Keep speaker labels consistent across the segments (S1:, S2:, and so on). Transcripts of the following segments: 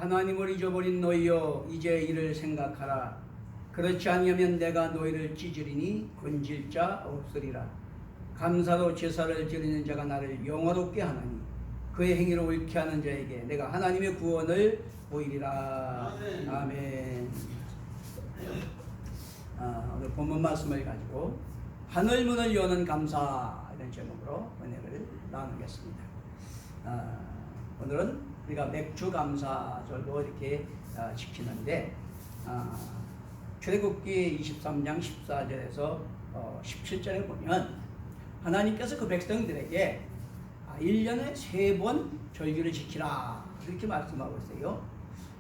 S1: 하나님을 잊어버린 너희여 이제 이를 생각하라. 그렇지 아니하면 내가 너희를 찢으리니 건질 자 없으리라. 감사로 제사를 드리는 자가 나를 영화롭게 하나니 그의 행위를 옳게 하는 자에게 내가 하나님의 구원을 보이리라. 아멘. 오늘 본문 말씀을 가지고 하늘 문을 여는 감사 이런 제목으로 은혜를 나누겠습니다. 오늘은 우리가 맥주 감사절도 이렇게 지키는데 출애굽기 23장 14절에서 17절에 보면 하나님께서 그 백성들에게 1년에 3번 절기를 지키라 이렇게 말씀하고 있어요.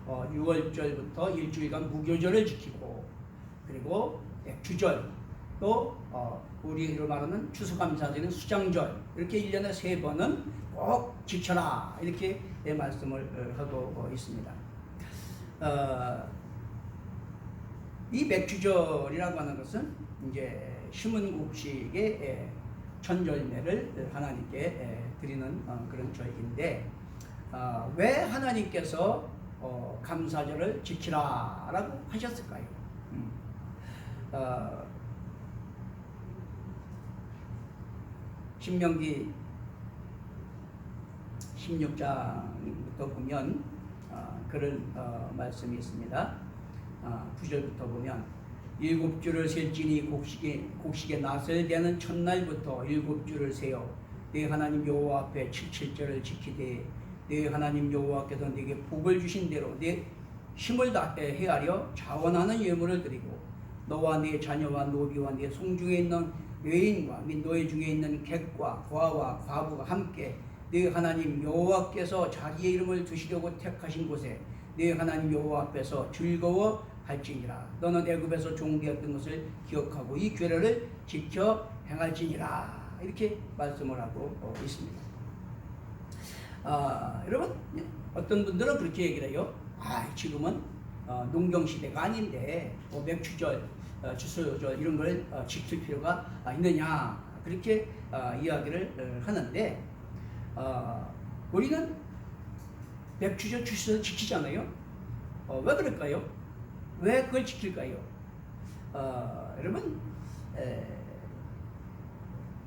S1: 6월절부터 일주일간 무교절을 지키고, 그리고 맥주절, 또 우리로 말하는 추수감사절인 수장절, 이렇게 1년에 3번은 꼭 지켜라 이렇게 말씀을 하고 있습니다. 이 맥주절이라고 하는 것은 이제 심은국식의 천절매를 하나님께 드리는 그런 절기인데, 왜 하나님께서 감사절을 지키라라고 하셨을까요? 신명기 16장부터 보면 그런 말씀이 있습니다. 9절부터 보면 7주를 셀지니 곡식에 낫을 대는 첫날부터 7주를 세어 네 하나님 여호와 앞에 77절을 지키되 네 하나님 여호와께서 네게 복을 주신 대로 네 힘을 다해 헤아려 자원하는 예물을 드리고 너와 네 자녀와 노비와 네 송중에 있는 외인과 및 너희 중에 있는 객과 고아와 과부가 함께 네 하나님 여호와께서 자기의 이름을 두시려고 택하신 곳에 네 하나님 여호와 앞에서 즐거워할지니라. 너는 애굽에서 종되었던 것을 기억하고 이 규례를 지켜 행할지니라. 이렇게 말씀을 하고 있습니다. 여러분, 어떤 분들은 그렇게 얘기를 해요. 지금은 농경시대가 아닌데 맥주절, 추수절 이런 걸 지킬 필요가 있느냐, 그렇게 이야기를 하는데, 우리는 맥주절, 추수절 지키잖아요. 왜 그럴까요? 왜 그걸 지킬까요? 여러분,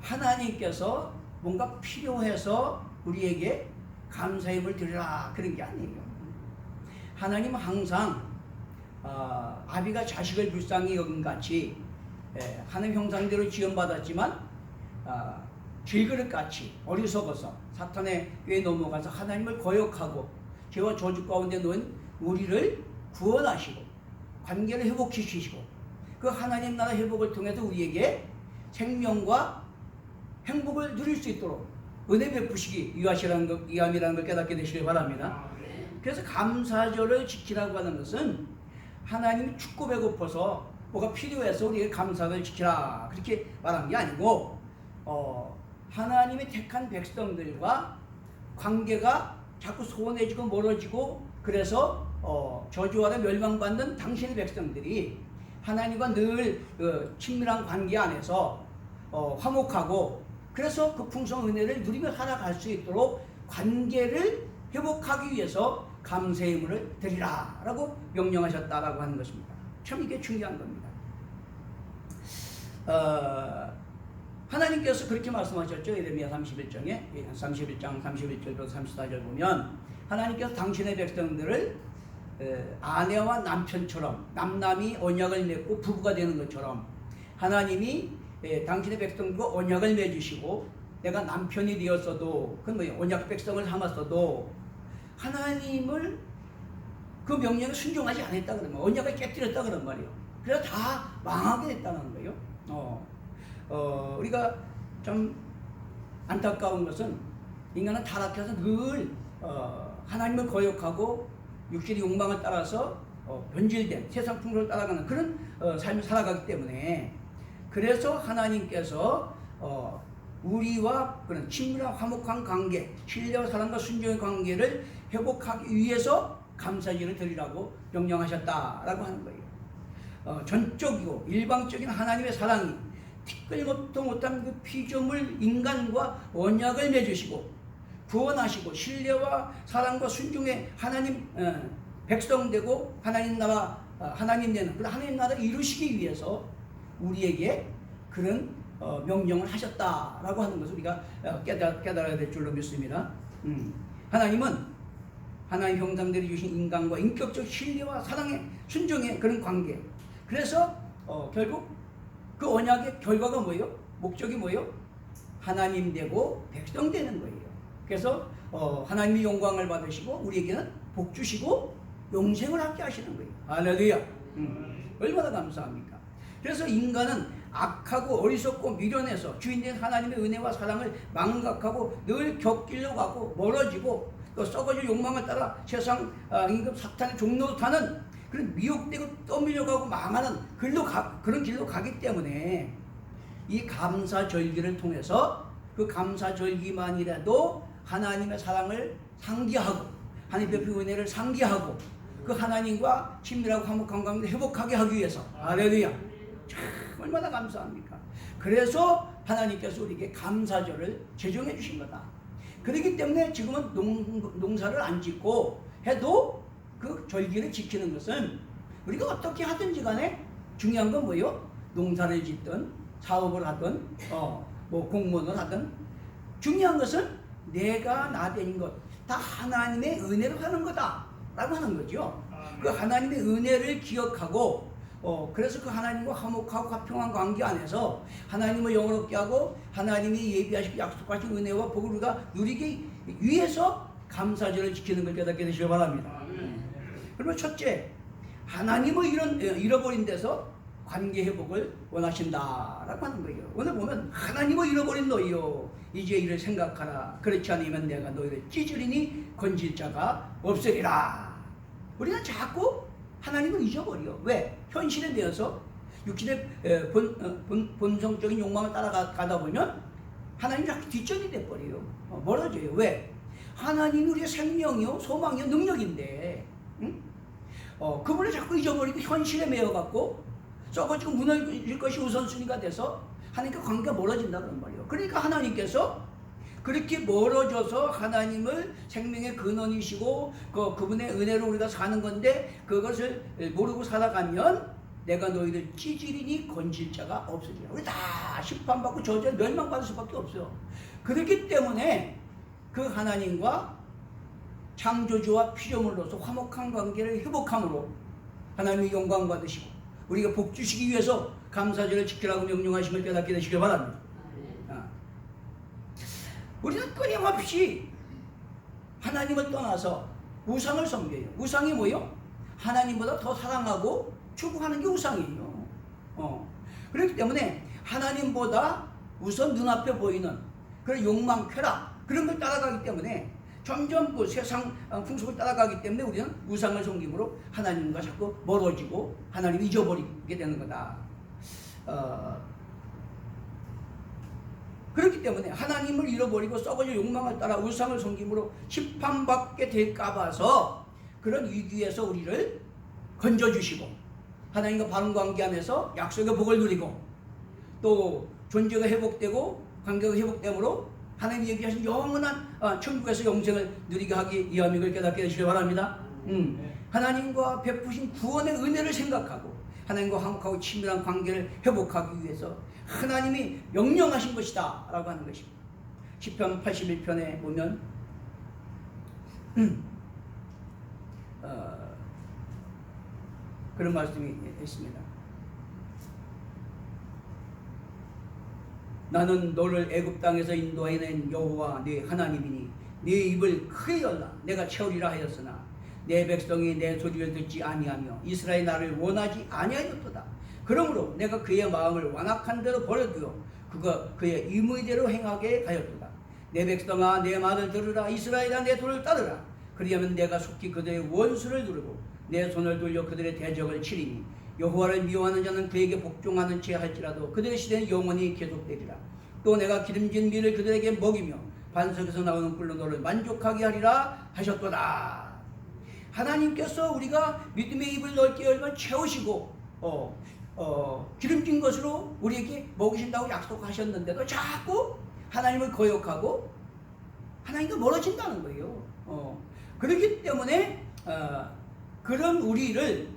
S1: 하나님께서 뭔가 필요해서 우리에게 감사힘을 드리라 그런 게 아니에요. 하나님은 항상 아비가 자식을 불쌍히 여긴 같이 하나님 형상대로 지원받았지만 길그릇같이 어리석어서 사탄의 꾀에 넘어가서 하나님을 거역하고 죄와 저주 가운데 놓인 우리를 구원하시고 관계를 회복시키시고 그 하나님 나라 회복을 통해서 우리에게 생명과 행복을 누릴 수 있도록 은혜 베푸시기 위함이라는 걸 깨닫게 되시길 바랍니다. 그래서 감사절을 지키라고 하는 것은 하나님이 춥고 배고파서 뭐가 필요해서 우리에게 감사를 지키라 그렇게 말한 게 아니고, 하나님이 택한 백성들과 관계가 자꾸 소원해지고 멀어지고, 그래서 저주 아래 멸망받는 당신의 백성들이 하나님과 늘 친밀한 관계 안에서 화목하고, 그래서 그 풍성 은혜를 누리며 살아갈 수 있도록 관계를 회복하기 위해서 감사의 예물을 드리라 라고 명령하셨다라고 하는 것입니다. 참 이게 중요한 겁니다. 하나님께서 그렇게 말씀하셨죠. 예레미야 31장 31절부터 34절 보면 하나님께서 당신의 백성들을 아내와 남편처럼 남남이 언약을 맺고 부부가 되는 것처럼 하나님이 당신의 백성들과 언약을 맺으시고, 내가 남편이 되었어도 그건 뭐예요? 언약 백성을 삼았어도 하나님을 그 명령에 순종하지 않았다 그러면 언약을 깨뜨렸다 그런 말이에요. 그래서 다 망하게 됐다는 거예요. 우리가 좀 안타까운 것은 인간은 타락해서 늘 하나님을 거역하고 육신의 욕망을 따라서 변질된 세상 풍조를 따라가는 그런 삶을 살아가기 때문에, 그래서 하나님께서 우리와 그런 친밀한 화목한 관계, 신뢰와 사랑과 순종의 관계를 회복하기 위해서 감사제를 드리라고 명령하셨다라고 하는 거예요. 전적이고 일방적인 하나님의 사랑이 티끌모도 못한 그 피조물 인간과 언약을 맺으시고 구원하시고 신뢰와 사랑과 순종의 하나님 백성 되고 하나님 나라 하나님 되는 그 하나님 나라를 이루시기 위해서 우리에게 그런 명령을 하셨다라고 하는 것을 우리가 깨달아야 될 줄로 믿습니다. 하나님은 하나님 형상대로 주신 인간과 인격적 신뢰와 사랑의 순종의 그런 관계. 그래서 결국 그 언약의 결과가 뭐예요? 목적이 뭐예요? 하나님 되고 백성 되는 거예요. 그래서 하나님이 영광을 받으시고 우리에게는 복 주시고 영생을 함께 하시는 거예요. 할렐루야. 얼마나 감사합니까? 그래서 인간은 악하고 어리석고 미련해서 주인된 하나님의 은혜와 사랑을 망각하고 늘 곁길로 가고 멀어지고 또 썩어질 욕망을 따라 세상 임금 사탄의 종로로 타는 그런 미혹되고 떠밀려가고 망하는 그런 길로 가기 때문에 이 감사절기를 통해서 그 감사절기만이라도 하나님의 사랑을 상기하고 하나님 베푼 은혜를 상기하고 그 하나님과 친밀하고 화목한 관계를 회복하게 하기 위해서 할렐루야. 참 얼마나 감사합니까? 그래서 하나님께서 우리에게 감사절을 제정해 주신 거다. 그렇기 때문에 지금은 농사를 안 짓고 해도 그 절기를 지키는 것은 우리가 어떻게 하든지 간에 중요한 건 뭐예요? 농사를 짓든 사업을 하든 뭐 공무원을 하든 중요한 것은 내가 나된 것 다 하나님의 은혜로 하는 거다 라고 하는 거죠. 그 하나님의 은혜를 기억하고 그래서 그 하나님과 화목하고 화평한 관계 안에서 하나님을 영원롭게 하고 하나님이 예비하시고 약속하신 은혜와 복을 우리가 누리기 위해서 감사절을 지키는 걸 깨닫게 되시길 바랍니다. 그러면 첫째, 하나님을 잃어버린 데서 관계 회복을 원하신다라고 하는 거예요. 오늘 보면 하나님을 잃어버린 너희요 이제 이를 생각하라. 그렇지 않으면 내가 너희를 찢으리니 건질 자가 없으리라. 우리는 자꾸 하나님을 잊어버려. 왜? 현실에 대해서 육신의 본성적인 욕망을 따라가다 보면 하나님이 자꾸 뒷전이 돼버려요. 멀어져요. 왜? 하나님이 우리의 생명이요 소망이요 능력인데 그분을 자꾸 잊어버리고 현실에 매여갖고 썩어지고 무너질 것이 우선순위가 돼서 하나님과 관계가 멀어진다는 말이에요. 그러니까 하나님께서 그렇게 멀어져서 하나님을 생명의 근원이시고 그분의 은혜로 우리가 사는 건데 그것을 모르고 살아가면 내가 너희를 찌질이니 건질 자가 없으리라. 우리 다 심판받고 저주에 멸망받을 수밖에 없어요. 그렇기 때문에 그 하나님과 창조주와 피조물로서 화목한 관계를 회복함으로 하나님의 영광 받으시고 우리가 복 주시기 위해서 감사절을 지키라고 명령하심을 깨닫게 되시길 바랍니다. 우리는 끊임없이 하나님을 떠나서 우상을 섬겨요. 우상이 뭐예요? 하나님보다 더 사랑하고 추구하는 게 우상이에요. 그렇기 때문에 하나님보다 우선 눈앞에 보이는 그런 욕망, 쾌락 그런 걸 따라가기 때문에 점점 그 세상 풍속을 따라가기 때문에 우리는 우상을 섬김으로 하나님과 자꾸 멀어지고 하나님을 잊어버리게 되는 거다. 그렇기 때문에 하나님을 잃어버리고 썩어질 욕망을 따라 우상을 섬김으로 심판받게 될까 봐서 그런 위기에서 우리를 건져주시고 하나님과 바른 관계 안에서 약속의 복을 누리고 또 존재가 회복되고 관계가 회복되므로 하나님이 얘기하신 영원한 천국에서 영생을 누리게 하기 위함인 걸 깨닫게 되시길 바랍니다. 하나님과 베푸신 구원의 은혜를 생각하고 하나님과 화목하고 친밀한 관계를 회복하기 위해서 하나님이 명령하신 것이다 라고 하는 것입니다. 시편 81편에 보면 그런 말씀이 있습니다. 나는 너를 애굽 땅에서 인도해낸 여호와 네 하나님이니 네 입을 크게 열라 내가 채우리라 하였으나 내 백성이 내 소리를 듣지 아니하며 이스라엘 나를 원하지 아니하였도다. 그러므로 내가 그의 마음을 완악한 대로 버려두어 그의 임의대로 행하게 하였도다. 내 백성아 내 말을 들으라. 이스라엘아 내 도를 따르라. 그리하면 내가 속히 그들의 원수를 누르고 내 손을 돌려 그들의 대적을 치리니 여호와를 미워하는 자는 그에게 복종하는 채 할지라도 그들의 시대는 영원히 계속되리라. 또 내가 기름진 밀을 그들에게 먹이며 반석에서 나오는 꿀로 너를 만족하게 하리라 하셨도다. 하나님께서 우리가 믿음의 입을 넓게 열면 채우시고 기름진 것으로 우리에게 먹이신다고 약속하셨는데도 자꾸 하나님을 거역하고 하나님과 멀어진다는 거예요. 그렇기 때문에 그런 우리를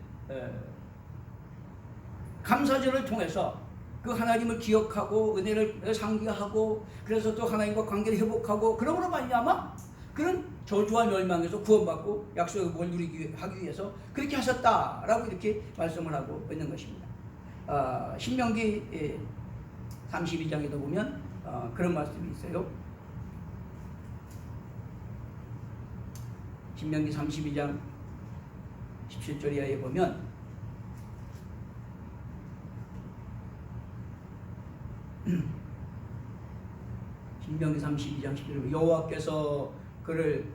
S1: 감사절을 통해서 그 하나님을 기억하고 은혜를 상기하고 그래서 또 하나님과 관계를 회복하고 그러므로 말미암아 그런 저주와 멸망에서 구원받고 약속의 복을 누리기 하기 위해서 그렇게 하셨다라고 이렇게 말씀을 하고 있는 것입니다. 신명기 32장에도 보면 그런 말씀이 있어요. 신명기 32장 17절 이하에 보면 신명기 32장 17절 여호와께서 그를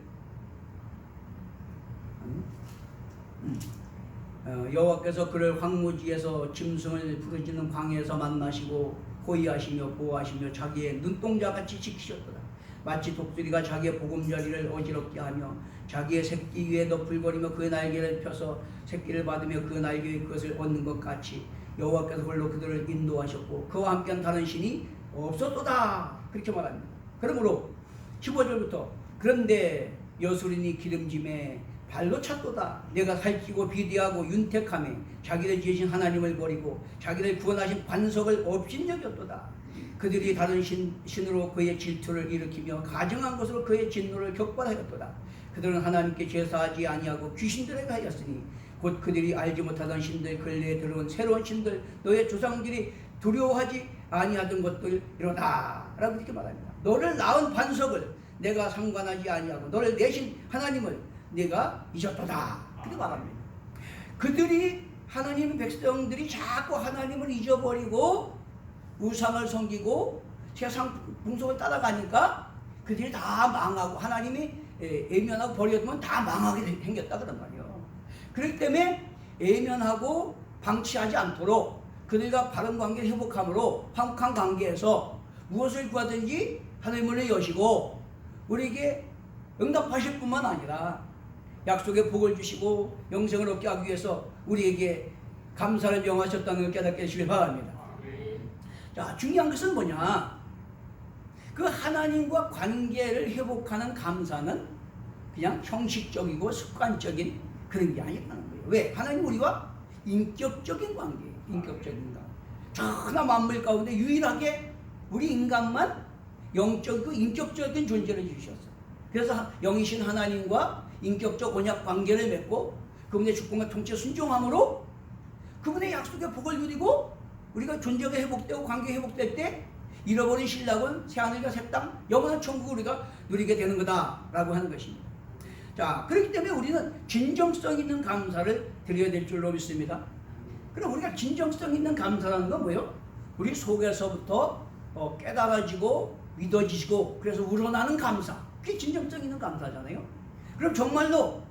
S1: 여호와께서 그를 황무지에서 짐승을 부르짖는 광야에서 만나시고 호위하시며 보호하시며 자기의 눈동자같이 지키셨도다. 마치 독수리가 자기의 보금자리를 어지럽게 하며 자기의 새끼 위에 덮을거리며 그 날개를 펴서 새끼를 받으며 그 날개에 그것을 얻는 것 같이 여호와께서 홀로 그들을 인도하셨고 그와 함께한 다른 신이 없었도다. 그렇게 말합니다. 그러므로 15절부터 그런데 여수린이 기름짐에 발로 찼도다. 내가 살찌고 비대하고 윤택하며 자기를 지으신 하나님을 버리고 자기를 구원하신 반석을 업신여겼도다. 그들이 다른 신으로 그의 질투를 일으키며 가증한 것으로 그의 진노를 격발하였도다. 그들은 하나님께 제사하지 아니하고 귀신들에게 하였으니 곧 그들이 알지 못하던 신들 근래에 들어온 새로운 신들 너의 조상들이 두려워하지 아니하던 것들 이로다 라고 이렇게 말합니다. 너를 낳은 반석을 내가 상관하지 아니하고 너를 내신 하나님을 내가 잊었도다 그렇게 말합니다. 그들이 하나님 백성들이 자꾸 하나님을 잊어버리고 우상을 섬기고 세상 풍속을 따라가니까 그들이 다 망하고 하나님이 애면하고 버렸으면 다 망하게 생겼다 그런 말이에요. 그렇기 때문에 애면하고 방치하지 않도록 그들과 바른 관계를 회복함으로 화목한 관계에서 무엇을 구하든지 하늘문을 여시고 우리에게 응답하실 뿐만 아니라 약속의 복을 주시고 영생을 얻게 하기 위해서 우리에게 감사를 명하셨다는 걸 깨닫게 해주시길 바랍니다. 자, 중요한 것은 뭐냐? 그 하나님과 관계를 회복하는 감사는 그냥 형식적이고 습관적인 그런 게 아니라는 거예요. 왜? 하나님 우리와 인격적인 관계예요. 인격적인 관계. 전하 만물 가운데 유일하게 우리 인간만 영적이고 인격적인 존재를 주셨어요. 그래서 영이신 하나님과 인격적 언약 관계를 맺고 그분의 주권과 통치에 순종함으로 그분의 약속의 복을 누리고 우리가 존재가 회복되고 관계 회복될 때 잃어버린 신랑은 새하늘과 새 땅 영원한 천국을 우리가 누리게 되는 거다라고 하는 것입니다. 자, 그렇기 때문에 우리는 진정성 있는 감사를 드려야 될 줄로 믿습니다. 그럼 우리가 진정성 있는 감사라는 건 뭐예요? 우리 속에서부터 깨달아지고 믿어지시고 그래서 우러나는 감사, 그게 진정성 있는 감사잖아요. 그럼 정말로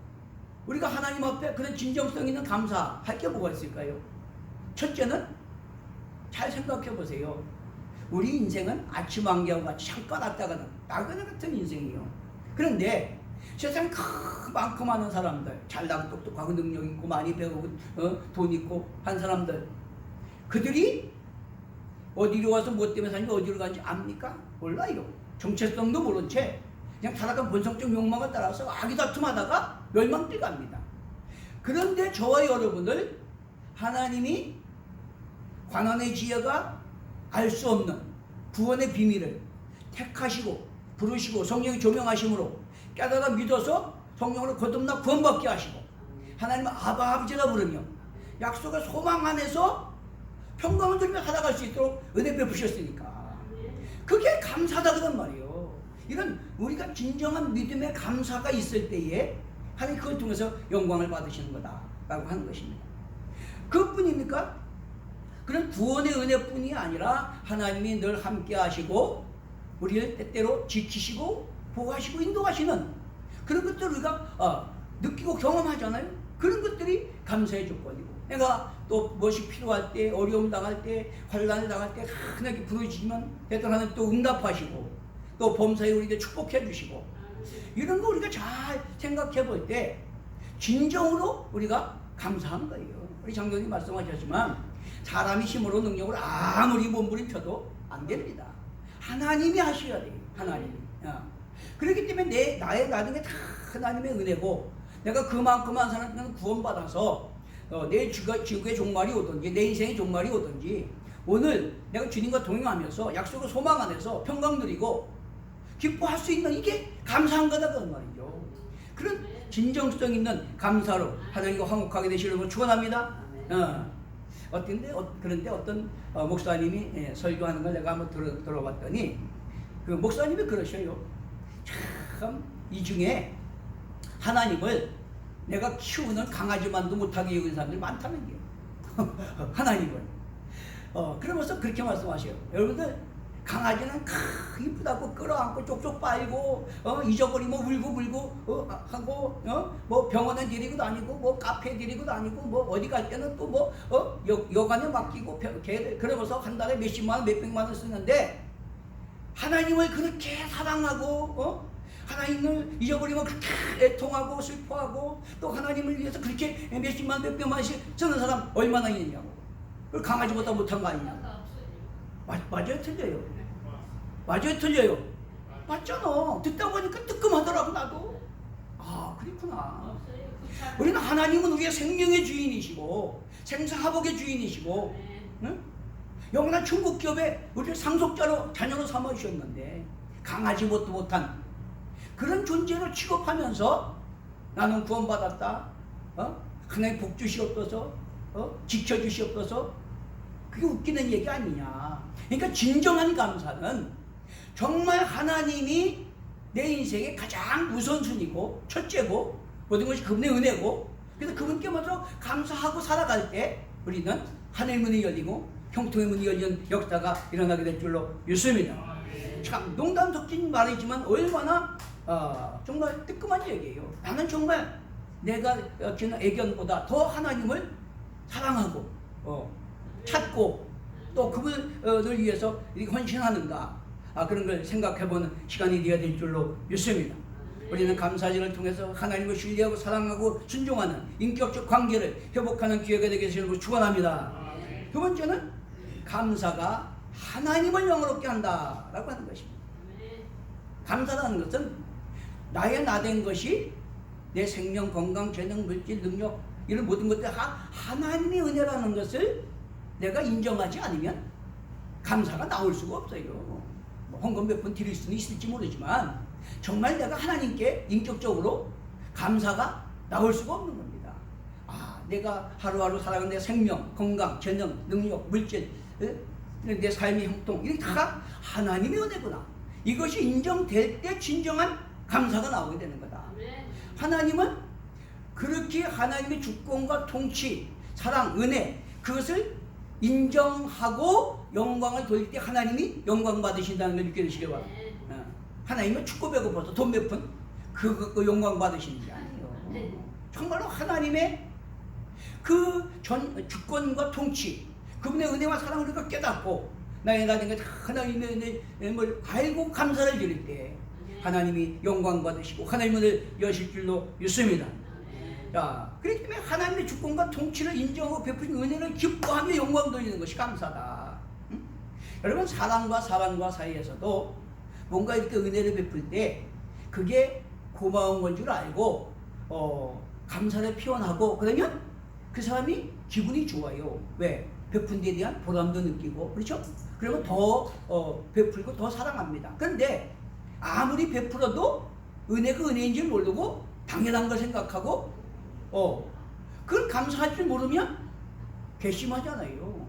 S1: 우리가 하나님 앞에 그런 진정성 있는 감사할 게 뭐가 있을까요? 첫째는 잘 생각해 보세요. 우리 인생은 아침 안개와 같이 잠깐 왔다가는 나그네 같은 인생이에요. 그런데 세상 많고 많은 사람들, 잘나고 똑똑하고 능력 있고 많이 배우고 돈 있고 한 사람들, 그들이 어디로 와서 뭐 때문에 사는지 어디로 가는지 압니까? 몰라요. 정체성도 모른 채 그냥 타락한 본성적 욕망을 따라서 아기다툼하다가 멸망길 갑니다. 그런데 저와 여러분을 하나님이 관원의 지혜가 알 수 없는 구원의 비밀을 택하시고 부르시고 성령이 조명하심으로 깨달아 믿어서 성령으로 거듭나 구원받게 하시고 하나님은 아바 아버지라 부르며 약속의 소망 안에서 평강을 누리며 살아갈 수 있도록 은혜 베푸셨으니까 그게 감사다 그런 말이에요. 이런 우리가 진정한 믿음의 감사가 있을 때에 하나님 그걸 통해서 영광을 받으시는 거다라고 하는 것입니다. 그뿐입니까? 그런 구원의 은혜뿐이 아니라 하나님이 늘 함께 하시고 우리를 때때로 지키시고 보호하시고 인도하시는 그런 것들을 우리가 느끼고 경험하잖아요. 그런 것들이 감사의 조건이고 내가 또 무엇이 필요할 때 어려움 당할 때 환난을 당할 때 하나님께 부르짖으면 때때로 하나님 또 응답하시고 또 범사에 우리에게 축복해 주시고 이런 거 우리가 잘 생각해 볼 때 진정으로 우리가 감사한 거예요. 우리 장로님 말씀하셨지만 사람이 힘으로 능력으로 아무리 몸부림쳐도 안 됩니다. 하나님이 하셔야 돼요. 하나님이. 그렇기 때문에 나의 가정에 다 하나님의 은혜고 내가 그만큼만 사람들은 구원받아서 내 지구의 종말이 오든지 내 인생의 종말이 오든지 오늘 내가 주님과 동행하면서 약속을 소망 안에서 평강 누리고 기뻐할 수 있는 이게 감사한 거다 그런 말이죠. 그런 진정성 있는 감사로 하나님과 화목하게 되시려고 축원합니다. 그런데 어떤 목사님이 설교하는 걸 내가 한번 들어봤더니 그 목사님이 그러셔요. 참 이 중에 하나님을 내가 키우는 강아지만도 못하게 여기는 사람들이 많다는 게요. 하나님을. 그러면서 그렇게 말씀하셔요. 여러분들 강아지는 이쁘다고 끌어안고 쪽쪽 빨고 잊어버리면 울고 하고 뭐 병원에 데리고 다니고 뭐 카페 데리고 다니고 뭐 어디 갈 때는 또 뭐 여관에 맡기고 걔 그러면서 한 달에 몇십만 원 몇백만 원 쓰는데 하나님을 그렇게 사랑하고 하나님을 잊어버리면 그렇게 애통하고 슬퍼하고 또 하나님을 위해서 그렇게 몇십만 몇백만 원씩 쓰는 사람 얼마나 있냐고. 강아지보다 못한 거 아니냐고. 맞아요 틀려요? 맞아요 틀려요? 맞잖아. 듣다 보니까 뜨끔하더라고 나도. 아 그렇구나. 우리는 하나님은 우리의 생명의 주인이시고 생사화복의 주인이시고 응? 영원한 천국 기업에 우리를 상속자로 자녀로 삼아주셨는데 강아지보다 못한 그런 존재를 취급하면서 나는 구원받았다. 하나님 복 주시옵소서. 지켜주시옵소서. 그게 웃기는 얘기 아니냐. 그러니까 진정한 감사는 정말 하나님이 내 인생의 가장 우선순위고 첫째고 모든 것이 그분의 은혜고 그래서 그분께 먼저 감사하고 살아갈 때 우리는 하늘의 문이 열리고 형통의 문이 열리는 역사가 일어나게 될 줄로 믿습니다. 참 농담 섞인 말이지만 얼마나 정말 뜨끔한 얘기예요. 나는 정말 내가 지는 애견보다 더 하나님을 사랑하고 찾고 또 그분을 위해서 이렇게 헌신하는가 그런 걸 생각해보는 시간이 되어야 될 줄로 믿습니다. 우리는 감사절을 통해서 하나님을 신뢰하고 사랑하고 순종하는 인격적 관계를 회복하는 기회가 되게 되시는 축원합니다. 두 번째는 감사가 하나님을 영화롭게 한다라고 하는 것입니다. 감사라는 것은 나의 나된 것이 내 생명, 건강, 재능, 물질, 능력 이런 모든 것들 하나님의 은혜라는 것을 내가 인정하지 않으면 감사가 나올 수가 없어요. 뭐 헌금 몇 번 드릴 수는 있을지 모르지만 정말 내가 하나님께 인격적으로 감사가 나올 수가 없는 겁니다. 내가 하루하루 살아가는 내 생명, 건강, 재능, 능력, 물질, 내 삶의 형통 이게 다 하나님의 은혜구나. 이것이 인정될 때 진정한 감사가 나오게 되는 거다. 하나님은 그렇게 하나님의 주권과 통치, 사랑, 은혜 그것을 인정하고 영광을 돌릴 때 하나님이 영광 받으신다는 걸 느껴지시기 바랍니다. 하나님은 춥고 배고파서 돈 몇 푼 그 영광 받으시는 게 아니에요. 정말로 하나님의 그 주권과 통치 그분의 은혜와 사랑을 우리가 깨닫고 나의 나된 것 하나님의 은혜를 알고 감사를 드릴 때 하나님이 영광 받으시고 하나님을 여실 줄로 믿습니다. 자, 그렇기 때문에 하나님의 주권과 통치를 인정하고 베푸신 은혜를 기뻐하며 영광 돌리는 것이 감사다. 여러분 사람과 사람과 사이에서도 뭔가 이렇게 은혜를 베풀 때 그게 고마운 건 줄 알고 감사를 표현하고 그러면 그 사람이 기분이 좋아요. 왜? 베푼 데 대한 보람도 느끼고 그렇죠? 그러면 더 베풀고 더 사랑합니다. 그런데 아무리 베풀어도 은혜가 은혜인 줄 모르고 당연한 걸 생각하고 그걸 감사할 줄 모르면 괘씸하잖아요.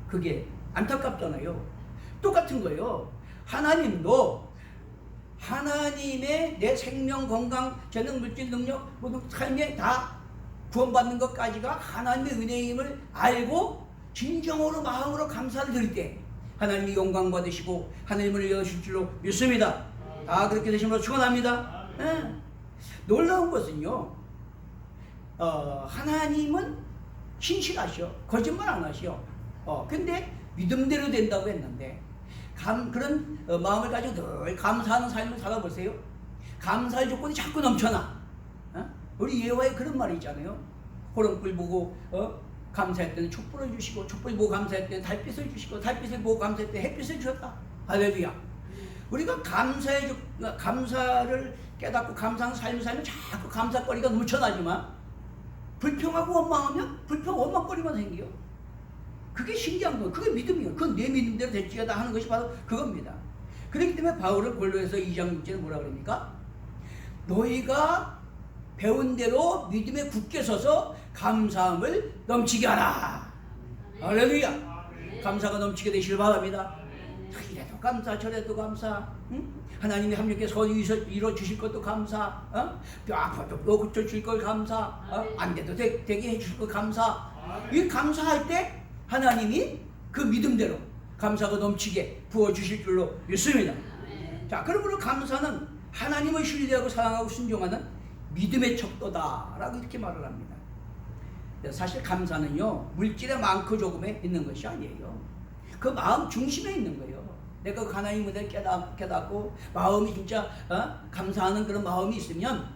S1: 그게 안타깝잖아요. 똑같은 거예요. 하나님도 하나님의 내 생명, 건강, 재능, 물질, 능력 모든 삶에 다 구원받는 것까지가 하나님의 은혜임을 알고 진정으로 마음으로 감사를 드릴 때 하나님이 영광 받으시고 하나님을 여실 줄로 믿습니다. 그렇게 되시면 축원합니다. 놀라운 것은요, 하나님은 신실하셔. 거짓말 안 하셔. 근데 믿음대로 된다고 했는데 그런 마음을 가지고 늘 감사하는 삶을 살아보세요. 감사의 조건이 자꾸 넘쳐나. 우리 예화에 그런 말이 있잖아요. 호름불 보고 감사할 때는 촛불을 주시고 촛불 보고 감사할 때는 달빛을 주시고 달빛을 보고 감사할 때 햇빛을 주셨다. 할렐루야. 우리가 감사를 깨닫고 감사하는 삶을 살면 자꾸 감사거리가 넘쳐나지만 불평하고 원망하면 원망거리만 생겨요. 그게 신기한 거예요. 그게 믿음이에요. 그건 내 믿음대로 됐지가 하는 것이 바로 그겁니다. 그렇기 때문에 바울은 골로새서 2장 6절에 뭐라 그럽니까? 너희가 배운 대로 믿음에 굳게 서서 감사함을 넘치게 하라. 할렐루야. 감사가 넘치게 되시길 바랍니다. 이래도 감사 저래도 감사, 응? 하나님이 합력해 선이 이루어 주실 것도 감사, 뼈 아파도 뼈 고쳐 줄 걸 감사, 안 돼도 되게 해줄 걸 감사. 이 감사할 때 하나님이 그 믿음대로 감사가 넘치게 부어 주실 줄로 믿습니다. 자, 그러므로 감사는 하나님을 신뢰하고 사랑하고 순종하는 믿음의 척도다라고 이렇게 말을 합니다. 사실 감사는요, 물질의 많고 조금에 있는 것이 아니에요. 그 마음 중심에 있는 거예요. 내가 하나님 은혜를 깨닫고 마음이 진짜 감사하는 그런 마음이 있으면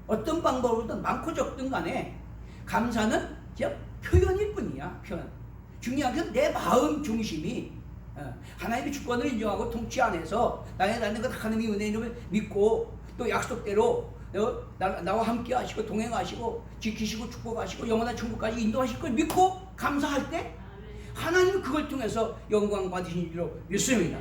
S1: 어떤 방법으로든 많고 적든 간에 감사는 그냥 표현일 뿐이야. 표현. 중요한 건 내 마음 중심이 하나님의 주권을 인정하고 통치 안에서 나는 것 하나님의 은혜를 믿고 또 약속대로 나와 함께 하시고 동행하시고 지키시고 축복하시고 영원한 천국까지 인도하실 걸 믿고 감사할 때 하나님은 그걸 통해서 영광 받으신 줄로 믿습니다.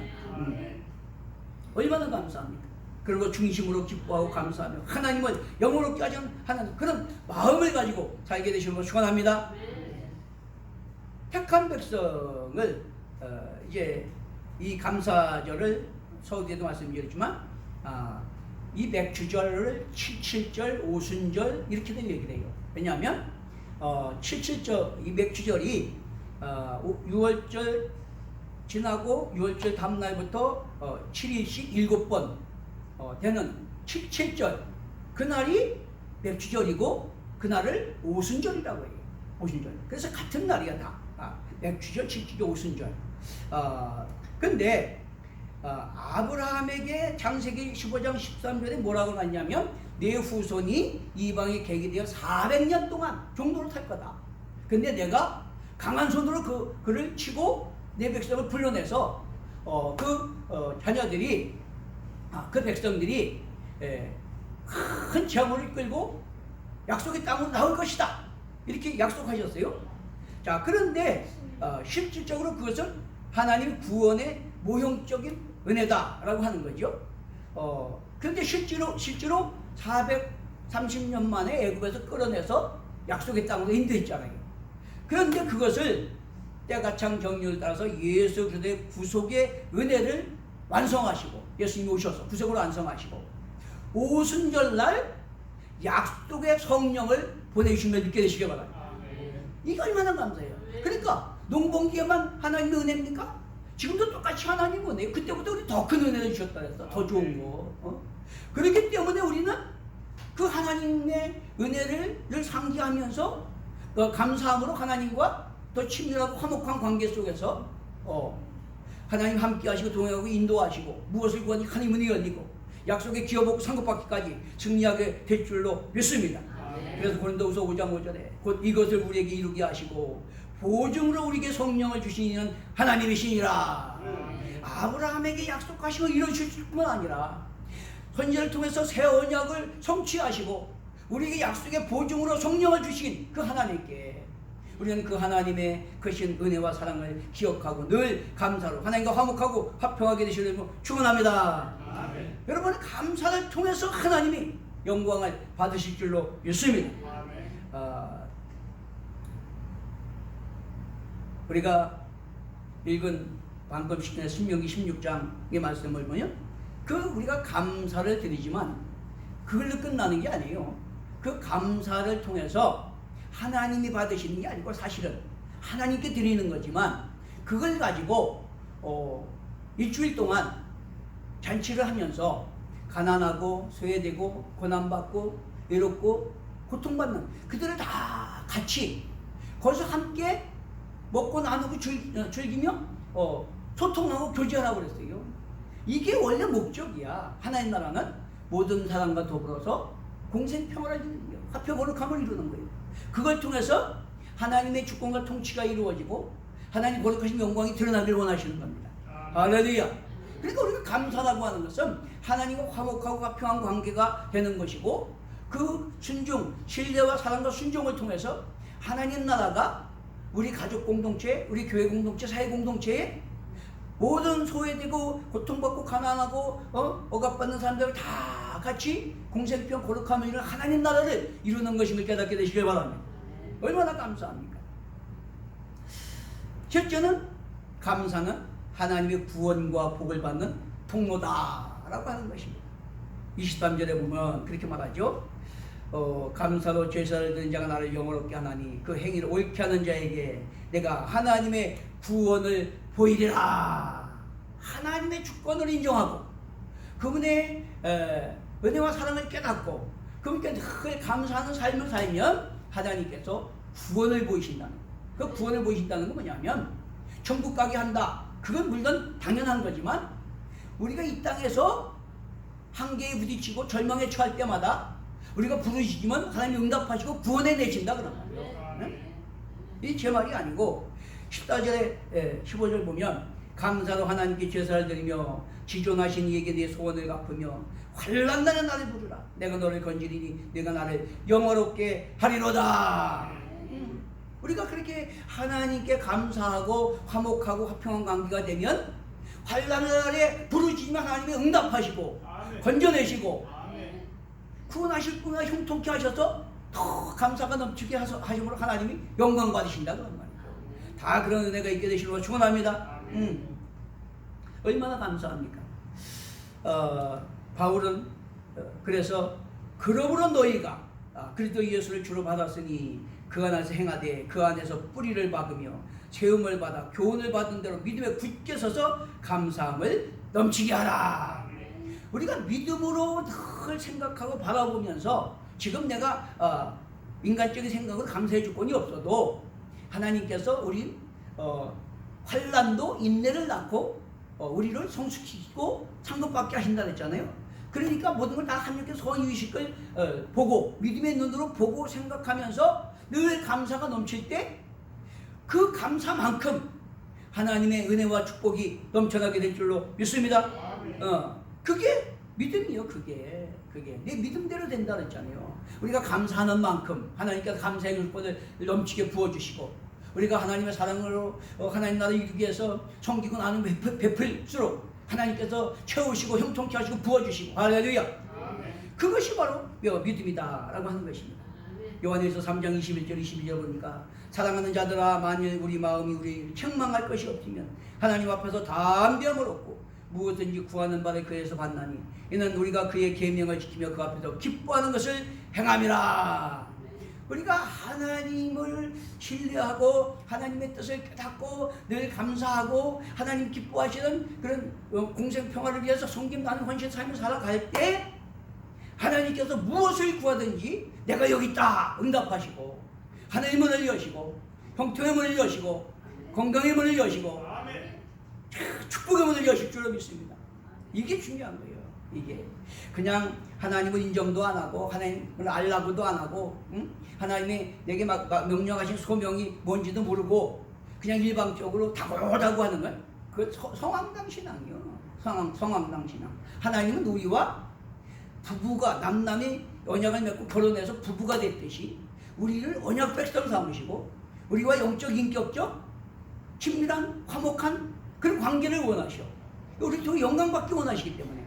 S1: 얼마나 감사합니까? 그리고 중심으로 기뻐하고 감사하며 하나님을 영원롭게 하는 그런 마음을 가지고 살게 되시는 걸 축원합니다. 택한 백성을 이제 이 감사절을 서두에도 말씀드렸지만 이 맥주절을 77절, 오순절 이렇게도 얘기를 해요. 왜냐하면 77절 이 맥주절이 6월절 지나고 6월절 다음날부터 7일씩 7번 되는 77절 그날이 맥주절이고 그날을 오순절이라고 해요. 오순절. 그래서 같은 날이야 다. 맥주절, 77절, 오순절. 근데 아브라함에게 창세기 15장 13절에 뭐라고 났냐면 내 후손이 이방에 객이 되어 400년 동안 종로를 탈 거다. 근데 내가 강한 손으로 그를 치고 내 백성을 불러내서 자녀들이 그 백성들이 큰 재물을 끌고 약속의 땅으로 나올 것이다. 이렇게 약속하셨어요. 자, 그런데 실질적으로 그것은 하나님 구원의 모형적인 은혜다라고 하는 거죠. 그런데 실제로 430년 만에 애굽에서 끌어내서 약속의 땅으로 인도했잖아요. 그런데 그것을 때가 찬 정리를 따라서 예수 그리스도의 구속의 은혜를 완성하시고 예수님이 오셔서 구속을 완성하시고 오순절날 약속의 성령을 보내주신 걸 믿게 되시기 바랍니다. 이거 얼마나 감사해요. 그러니까 농번기에만 하나님의 은혜입니까? 지금도 똑같이 하나님 은혜예요. 그때부터 우리 더 큰 은혜를 주셨다 그랬어. 더 좋은 거. 그렇기 때문에 우리는 그 하나님의 은혜를 늘 상기하면서 감사함으로 하나님과 더 친밀하고 화목한 관계 속에서 하나님 함께 하시고 동행하고 인도하시고 무엇을 구하니 하나님 은혜 열리고 약속의 기업하고 상급받기까지 승리하게 될 줄로 믿습니다. 그래서 고린도후서 5장 5절에 곧 이것을 우리에게 이루게 하시고 보증으로 우리에게 성령을 주시는 하나님이시니라. 아브라함에게 약속하시고 이루실 뿐만 아니라 선지자를 통해서 새 언약을 성취하시고 우리에게 약속의 보증으로 성령을 주신 그 하나님께 우리는 그 하나님의 크신 은혜와 사랑을 기억하고 늘 감사로 하나님과 화목하고 화평하게 되시려고 축원합니다. 여러분 감사를 통해서 하나님이 영광을 받으실 줄로 믿습니다. 우리가 읽은 방금 신명기 16장의 말씀을 보면 우리가 감사를 드리지만 그걸로 끝나는 게 아니에요. 그 감사를 통해서 하나님이 받으시는 게 아니고 사실은 하나님께 드리는 거지만 그걸 가지고 일주일 동안 잔치를 하면서 가난하고 소외되고 고난받고 외롭고 고통받는 그들을 다 같이 거기서 함께 먹고 나누고 즐기며 소통하고 교제하라고 그랬어요. 이게 원래 목적이야. 하나님 나라는 모든 사람과 더불어서 공생평화를 이루는 거예요. 화평 거룩함을 이루는 거예요. 그걸 통해서 하나님의 주권과 통치가 이루어지고 하나님 거룩하신 영광이 드러나길 원하시는 겁니다. 할렐루야. 그러니까 우리가 감사라고 하는 것은 하나님과 화목하고 화평한 관계가 되는 것이고, 그 순종, 신뢰와 사랑과 순종을 통해서 하나님 나라가 우리 가족 공동체, 우리 교회 공동체, 사회 공동체에 모든 소외되고 고통받고 가난하고 억압받는 사람들을 다 같이 공생평 거룩하며 이루는 하나님 나라를 이루는 것임을 깨닫게 되시길 바랍니다. 얼마나 감사합니까? 첫째는, 감사는 하나님의 구원과 복을 받는 통로다라고 하는 것입니다. 23절에 보면 그렇게 말하죠. 감사로 제사를 드린 자가 나를 영화롭게 하나니 그 행위를 옳게 하는 자에게 내가 하나님의 구원을 보이리라. 하나님의 주권을 인정하고 그분의 은혜와 사랑을 깨닫고 그분께 늘 감사하는 삶을 살면 하나님께서 구원을 보이신다는 거예요. 그 구원을 보이신다는 건 뭐냐면 천국 가게 한다. 그건 물론 당연한 거지만 우리가 이 땅에서 한계에 부딪히고 절망에 처할 때마다 우리가 부르시지만 하나님이 응답하시고 구원해 내신다 그런 말이에요. 네? 이 제 말이 아니고 14절에 15절 보면 감사로 하나님께 제사를 드리며 지존하신 이에게 내 소원을 갚으며 환난 날에 나를 부르라. 내가 너를 건지리니 내가 나를 영화롭게 하리로다. 우리가 그렇게 하나님께 감사하고 화목하고 화평한 관계가 되면 환난 날에 부르시면 하나님이 응답하시고 아멘. 건져내시고 아멘. 구원하실 분을 형통케 하셔서 더 감사가 넘치게 하심으로 하나님이 영광 받으신다 그런 말이에요. 다 그런 은혜가 있게 되시기를 축원합니다. 얼마나 감사합니까? 바울은 그래서 그러므로 너희가 그리스도 예수를 주로 받았으니 그 안에서 행하되 그 안에서 뿌리를 박으며 세움을 받아 교훈을 받은 대로 믿음에 굳게 서서 감사함을 넘치게 하라. 우리가 믿음으로 늘 생각하고 바라보면서 지금 내가 인간적인 생각으로 감사의 주권이 없어도 하나님께서 우리 환난도 인내를 낳고 우리를 성숙시키고 상급받게 하신다 그랬잖아요. 그러니까 모든 걸 다 하나님께 선의의식을 보고 믿음의 눈으로 보고 생각하면서 늘 감사가 넘칠 때 그 감사만큼 하나님의 은혜와 축복이 넘쳐나게 될 줄로 믿습니다. 그게 믿음이요. 그게 내 믿음대로 된다 그랬잖아요. 우리가 감사하는 만큼 하나님께서 감사의 축복을 넘치게 부어주시고 우리가 하나님의 사랑으로 하나님 나라 이루기 위해서 섬기고 나는 베풀수록 하나님께서 채우시고 형통케 하시고 부어주시고 할렐루야. 그것이 바로 믿음이다라고 하는 것입니다. 요한일서 3장 21절 22절 보니까 사랑하는 자들아 만일 우리 마음이 우리를 책망할 것이 없으면 하나님 앞에서 담대함을 얻고 무엇든지 구하는 바를 그에서 받나니 이는 우리가 그의 계명을 지키며 그 앞에서 기뻐하는 것을 행함이라. 우리가 하나님을 신뢰하고 하나님의 뜻을 깨닫고 늘 감사하고 하나님 기뻐하시는 그런 공생평화를 위해서 섬김 나는 헌신 삶을 살아갈 때 하나님께서 무엇을 구하든지 내가 여기 있다 응답하시고 하나님의 문을 여시고 형통의 문을 여시고 건강의 문을 여시고 축복의 문을 여실 줄로 믿습니다. 이게 중요한 거예요. 이게 그냥 하나님을 인정도 안 하고 하나님을 알라고도 안 하고 하나님이 내게 명령하신 소명이 뭔지도 모르고 그냥 일방적으로 다고다고 하는 건 그 성황당신앙이요. 성황당신앙. 하나님은 우리와 부부가 남남이 언약을 맺고 결혼해서 부부가 됐듯이 우리를 언약 백성 삼으시고 우리와 영적 인격적 친밀한 화목한 그런 관계를 원하셔. 우리 또 영광받기 원하시기 때문에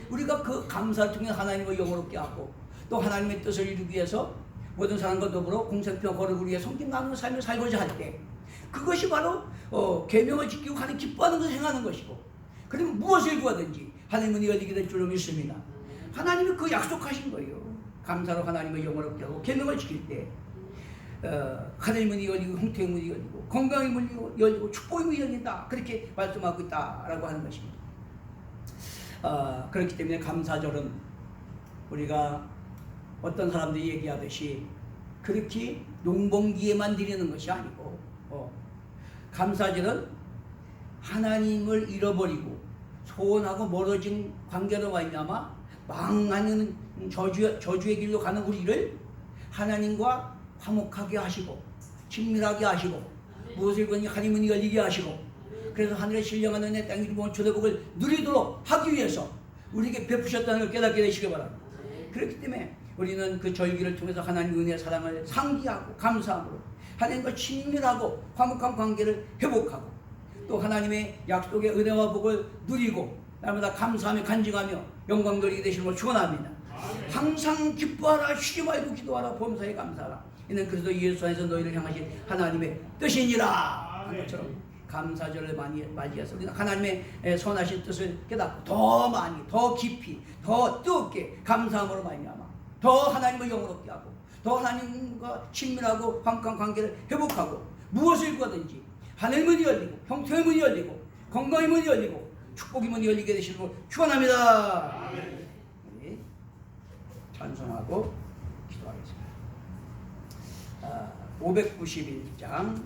S1: 우리가 그 감사를 통해 하나님을 영원롭게 하고 또 하나님의 뜻을 이루기 위해서 모든 사람과 더불어 공생평 거룩을 위해 섬김 나누는 삶을 살고자 할 때 그것이 바로 계명을 지키고 하나님 기뻐하는 것을 행하는 것이고 그러면 무엇을 구하든지 하나님은 이어지게 될 줄로 믿습니다. 하나님이 그 약속하신 거예요. 감사로 하나님을 영원롭게 하고 계명을 지킬 때 하나님의 문이 열리고 형통의 문이 열리고 건강의 문이 열리고 축복의 문이 열린다. 그렇게 말씀하고 있다라고 하는 것입니다. 그렇기 때문에 감사절은 우리가 어떤 사람들이 얘기하듯이 그렇게 농번기에만 드리는 것이 아니고 감사절은 하나님을 잃어버리고 소원하고 멀어진 관계로 말미암아 망하는 저주의 길로 가는 우리를 하나님과 화목하게 하시고 친밀하게 하시고 무엇을 보니 하나님은 열리게 하시고 그래서 하늘의 신령한 은혜 땅 이루고 초대복을 누리도록 하기 위해서 우리에게 베푸셨다는 걸 깨닫게 되시기 바랍니다. 그렇기 때문에 우리는 그 절기를 통해서 하나님의 은혜의 사랑을 상기하고 감사함으로 하나님과 친밀하고 화목한 관계를 회복하고 또 하나님의 약속의 은혜와 복을 누리고 날마다 감사하며 간증하며 영광 돌리게 되시는 걸 축원합니다. 항상 기뻐하라, 쉬지 말고 기도하라, 범사에 감사하라. 이는 그리스도 예수 안에서 너희를 향하신 하나님의 뜻이니라 한 것처럼 감사절을 많이 맞이해서 우리는 하나님의 선하신 뜻을 깨닫고 더 많이, 더 깊이, 더 뜨겁게 감사함으로 말미암아 더 하나님을 영원롭게 하고 더 하나님과 친밀하고 화목한 관계를 회복하고 무엇을 구하든지 하늘 문이 열리고 형통의 문이 열리고 건강의 문이 열리고 축복의 문이 열리게 되시는 걸 축원합니다. 우리 찬송하고 기도하겠습니다. 591장